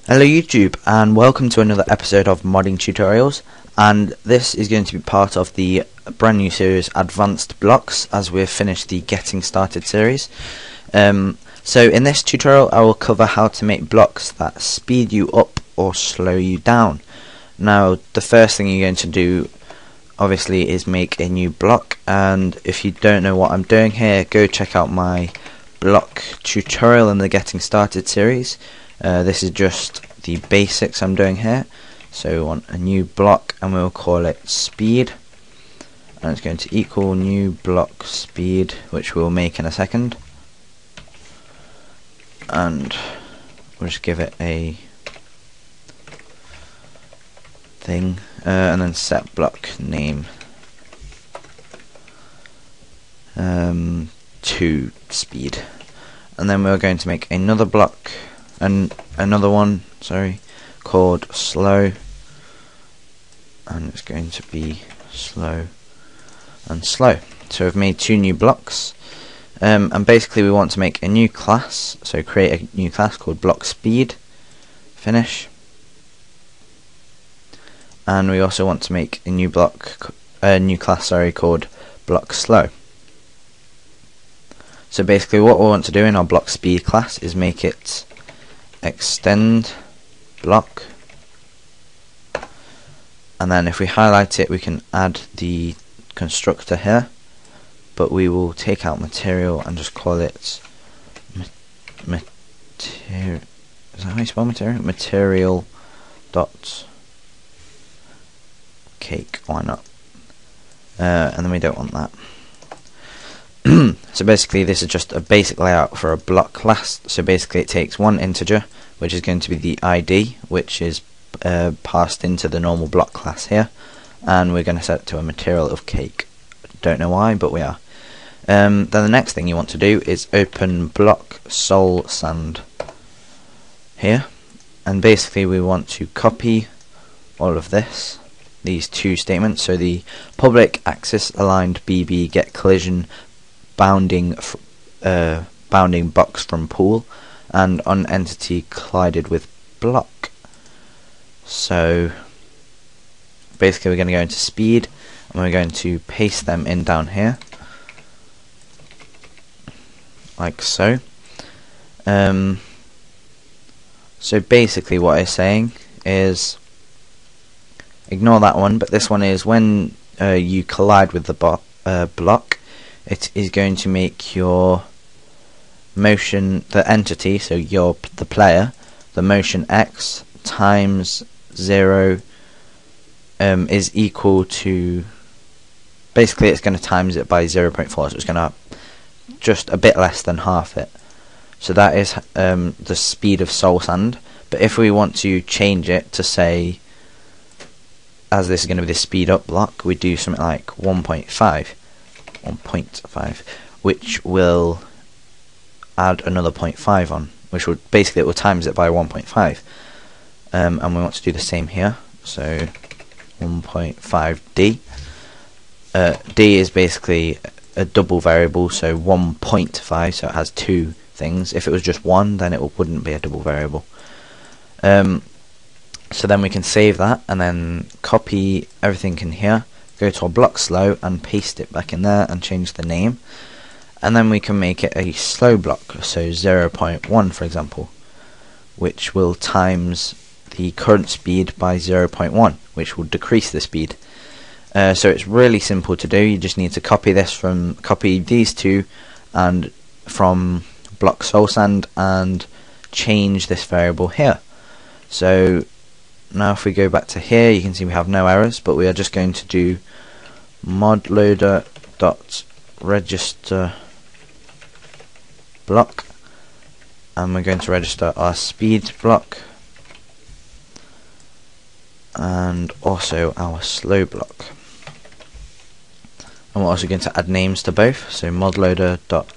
Hello YouTube, and welcome to another episode of Modding Tutorials, and this is going to be part of the brand new series Advanced Blocks, as we've finished the Getting Started series. So in this tutorial I will cover how to make blocks that speed you up or slow you down. Now the first thing you're going to do obviously is make a new block, and if you don't know what I'm doing here, go check out my block tutorial in the Getting Started series. This is just the basics I'm doing here. So we want a new block and we'll call it speed, and it's going to equal new block speed, which we'll make in a second, and we'll just give it a thing, and then set block name to speed, and then we're going to make another block and another one, called slow, and it's going to be slow and slow. So we've made two new blocks, and basically we want to make a new class, so create a new class called block speed, finish, and we also want to make a new class called block slow. So basically what we want to do in our block speed class is make it extend block, and then if we highlight it we can add the constructor here, but we will take out material and just call it material. Is that how you spell material? Material dot cake. Why not? And then we don't want that. So basically this is just a basic layout for a block class. So basically it takes one integer, which is going to be the ID, which is passed into the normal block class here, and we're going to set it to a material of cake. Don't know why, but we are. Then the next thing you want to do is open block sol sand here, and basically we want to copy all of these two statements. So the public axis aligned BB get collision bounding box from pool, and on entity collided with block. So basically we're going to go into speed and we're going to paste them in down here like so. So basically what it's saying is, ignore that one, but this one is when you collide with the block, it is going to make your motion, the entity, so the player, the motion x times 0 is equal to, basically it's going to times it by 0.4, so it's going to just a bit less than half it. So that is the speed of soul sand. But if we want to change it to say, as this is going to be the speed up block, we do something like 1.5, which will add another 0.5 on, which would basically, it will times it by 1.5, and we want to do the same here. So 1.5d. D is basically a double variable, so 1.5, so it has two things. If it was just one, then it wouldn't be a double variable. So then we can save that and then copy everything in here, go to our block slow and paste it back in there and change the name, and then we can make it a slow block, so 0.1 for example, which will times the current speed by 0.1, which will decrease the speed. So it's really simple to do. You just need to copy these two and from block soul sand and change this variable here. So now if we go back to here, you can see we have no errors, but we are just going to do mod loader dot register block, and we're going to register our speed block and also our slow block, and we're also going to add names to both. So mod loader dot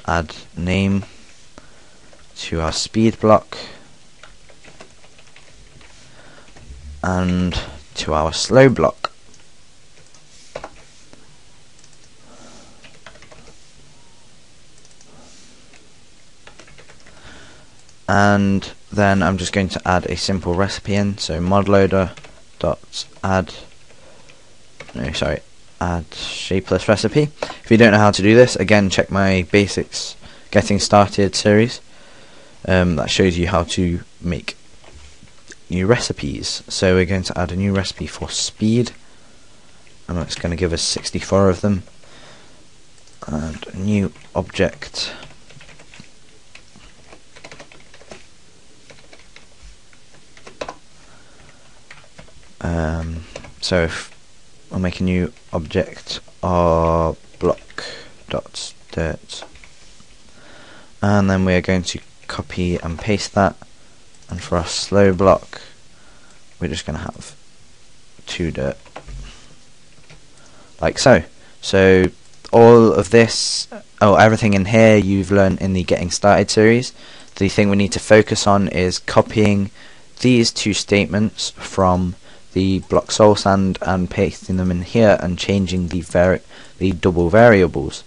add name to our speed block and to our slow block. and then I'm just going to add a simple recipe in. So modloader dot add shapeless recipe. If you don't know how to do this, again check my basics getting started series. That shows you how to make new recipes. So we're going to add a new recipe for speed, and it's going to give us 64 of them. And a new object. So if we'll make a new object of block.dirt, and then we're going to copy and paste that, and for our slow block we're just going to have 2 dirt, like so. So all of this, everything in here you've learned in the Getting Started series. The thing we need to focus on is copying these 2 statements from the block soul sand and pasting them in here and changing the double variables.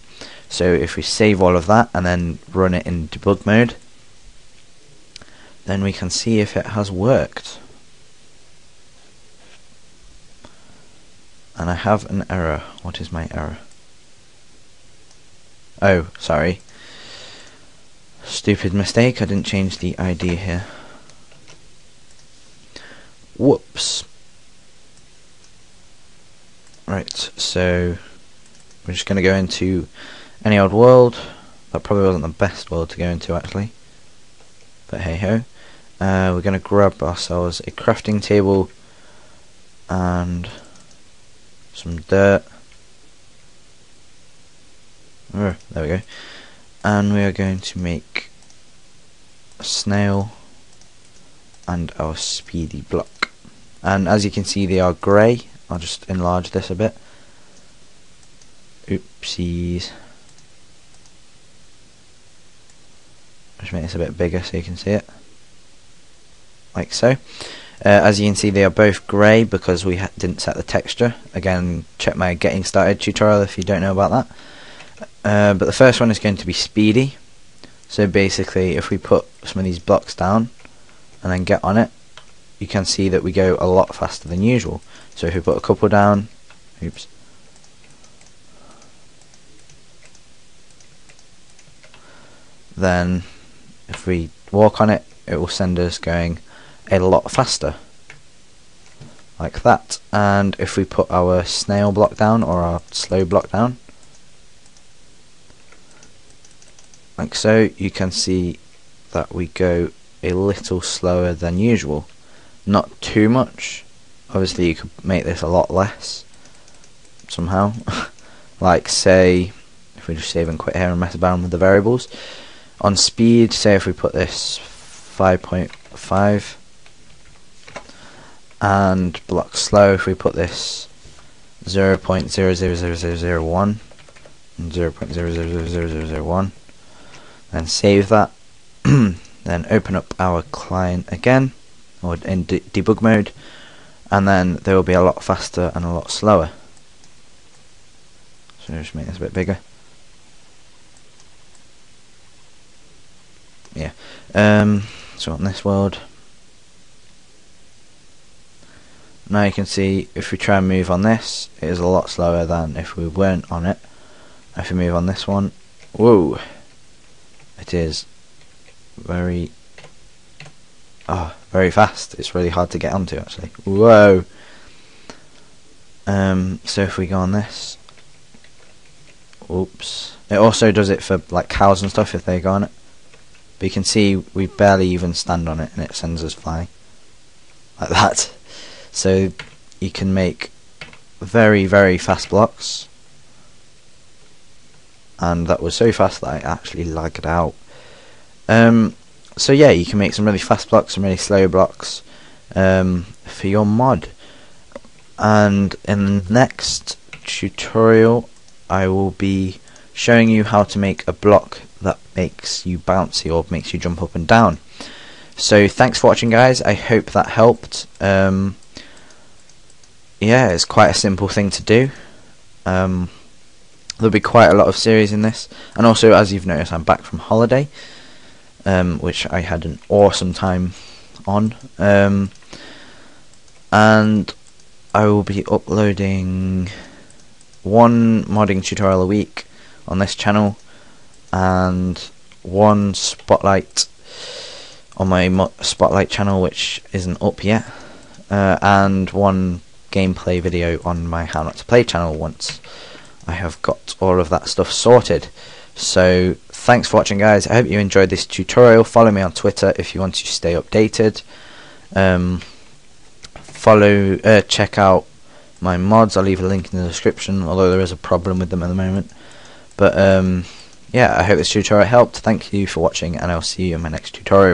So if we save all of that and then run it in debug mode, then we can see if it has worked. And I have an error. What is my error? Oh, sorry. Stupid mistake, I didn't change the ID here. Whoops. Right, so we're just going to go into any old world. That probably wasn't the best world to go into actually, but hey ho. We're going to grab ourselves a crafting table and some dirt. There we go. And we are going to make a snail and our speedy block. And as you can see, they are grey. I'll just enlarge this a bit. Oopsies. Just make this a bit bigger so you can see it. Like so. As you can see, they are both grey because we didn't set the texture. Again, check my Getting Started tutorial if you don't know about that. But the first one is going to be speedy. So basically, if we put some of these blocks down and then get on it, you can see that we go a lot faster than usual. So if we put a couple down, oops, then if we walk on it, it will send us going a lot faster, like that. And if we put our snail block down or our slow block down, like so, you can see that we go a little slower than usual. Not too much. Obviously you could make this a lot less somehow. Like say, if we just save and quit here and mess about with the variables. On speed, say if we put this 5.5, and block slow, if we put this 0.00001 and 0.00001, then save that. Then open up our client again, or in debug mode, and then they will be a lot faster and a lot slower. So just make this a bit bigger. Yeah. So on this world, now you can see if we try and move on this, it is a lot slower than if we weren't on it. If we move on this one, whoa, it is very fast. It's really hard to get onto actually. Whoa. So if we go on this, oops, it also does it for like cows and stuff if they go on it. But you can see we barely even stand on it and it sends us flying like that. So you can make very, very fast blocks, and that was so fast that I actually lagged out. So yeah, you can make some really fast blocks, some really slow blocks for your mod. And in the next tutorial I will be showing you how to make a block that makes you bouncy or makes you jump up and down. So thanks for watching guys, I hope that helped. Yeah, it's quite a simple thing to do. There'll be quite a lot of series in this, and also as you've noticed I'm back from holiday. which I had an awesome time on. And I will be uploading one modding tutorial a week on this channel, and one spotlight on my spotlight channel, which isn't up yet, and one gameplay video on my How Not to Play channel once I have got all of that stuff sorted. So thanks for watching, guys. I hope you enjoyed this tutorial. Follow me on Twitter if you want to stay updated. Check out my mods. I'll leave a link in the description, although there is a problem with them at the moment. But yeah, I hope this tutorial helped. Thank you for watching, and I'll see you in my next tutorial.